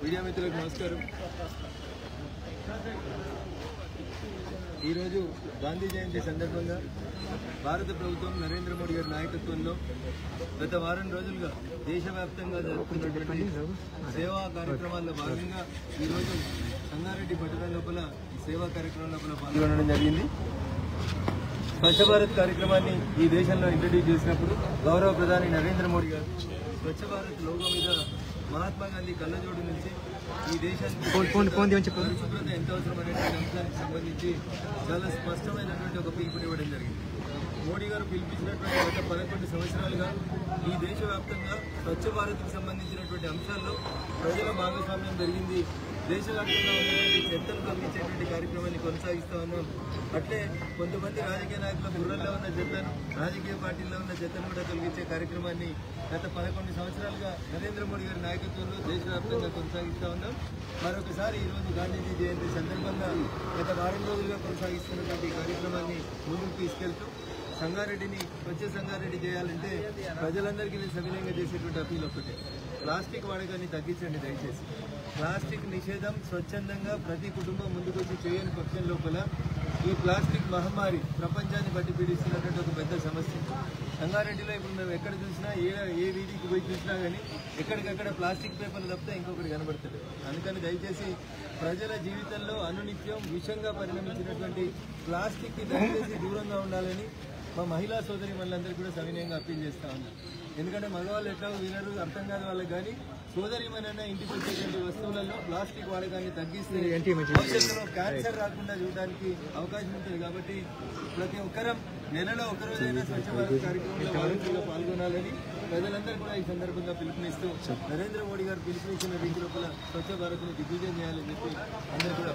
Media మిత్రులకు నమస్కారం. ఈరోజు గాంధీ జయంతి సందర్భంగా భారత ప్రభుత్వం నరేంద్ర మోడీ గారి నాయకత్వంలో గత వారం రోజులుగా దేశవ్యాప్తంగా జరుగుతున్నటువంటి సేవా కార్యక్రమాల్లో భాగంగా ఈరోజు సంగారెడ్డి పట్టణ లోపల సేవా కార్యక్రమం లోపల పాల్గొనడం జరిగింది. స్వచ్ఛ భారత్ కార్యక్రమాన్ని ఈ దేశంలో ఇంట్రడ్యూస్ చేసినప్పుడు గౌరవ ప్రధాని నరేంద్ర మోడీ గారు స్వచ్ఛ భారత్ లోగో మీద మహాత్మా గాంధీ కళ్ళజోడు నుంచి ఈ దేశానికి పరిశుభ్రత ఎంత అవసరం అనేటువంటి అంశానికి సంబంధించి చాలా స్పష్టమైనటువంటి ఒక పిలుపుని ఇవ్వడం జరిగింది. మోడీ గారు పిలిపించినటువంటి గత 11 సంవత్సరాలుగా ఈ దేశవ్యాప్తంగా స్వచ్ఛ భారత్కు సంబంధించినటువంటి అంశాల్లో ప్రజల భాగస్వామ్యం పెరిగింది. దేశవ్యాప్తంగా ఉన్నటువంటి చెత్తను తొలగించేటువంటి కార్యక్రమాన్ని కొనసాగిస్తూ ఉన్నాం. అట్లే కొంతమంది రాజకీయ నాయకుల బుర్రల్లో ఉన్న చెత్తను, రాజకీయ పార్టీల్లో ఉన్న చెత్తను కూడా తొలగించే కార్యక్రమాన్ని గత 11 సంవత్సరాలుగా నరేంద్ర మోడీ గారి నాయకత్వంలో దేశవ్యాప్తంగా కొనసాగిస్తూ ఉన్నాం. మరొకసారి ఈరోజు గాంధీజీ జయంతి సందర్భంగా గత వారం రోజులుగా కొనసాగిస్తున్నటువంటి ఈ కార్యక్రమాన్ని ముందుకు తీసుకెళ్తూ సంగారెడ్డిని స్వచ్ఛ సంగారెడ్డి చేయాలంటే ప్రజలందరికీ నేను సవినయంగా చేసేటువంటి అపీల్ ఒకటే: ప్లాస్టిక్ వాడకాన్ని తగ్గించండి దయచేసి. ప్లాస్టిక్ నిషేధం స్వచ్ఛందంగా ప్రతి కుటుంబం ముందుకొచ్చి చేయని పక్షం లోపల ఈ ప్లాస్టిక్ మహమ్మారి ప్రపంచాన్ని బట్టి పీడిస్తున్నటువంటి ఒక పెద్ద సమస్య. సంగారెడ్డిలో ఇప్పుడు మేము ఎక్కడ చూసినా ఏ వీధికి పోయి చూసినా కానీ ఎక్కడికక్కడ ప్లాస్టిక్ పేపర్లు తప్పితే ఇంకొకటి కనబడుతుంది. అందుకని దయచేసి ప్రజల జీవితంలో అనునిత్యం విషంగా పరిణమించినటువంటి ప్లాస్టిక్కి దయచేసి దూరంగా ఉండాలని మా మహిళా సోదరి మనందరికీ కూడా సవినయంగా అప్పీల్ చేస్తూ ఉన్నాం. ఎందుకంటే మగవాళ్ళు ఎట్లా వినరు, అర్థం కాని వాళ్ళకి కానీ సోదరిమనైనా ఇంటికి వచ్చేటువంటి వస్తువులలో ప్లాస్టిక్ వాడకాన్ని తగ్గిస్తే భవిష్యత్తులో క్యాన్సర్ రాకుండా చూడడానికి అవకాశం ఉంటుంది. కాబట్టి ప్రతి ఒక్కరం నెలలో ఒకరోజైనా స్వచ్ఛ భారత్ కార్యక్రమంలో పాల్గొనాలని ప్రజలందరూ కూడా ఈ సందర్భంగా పిలుపునిస్తూ నరేంద్ర మోడీ గారు పిలుపునిచ్చిన రీతి లోపల స్వచ్ఛ భారత్ని దిగ్విజయం చేయాలని చెప్పి అందరూ కూడా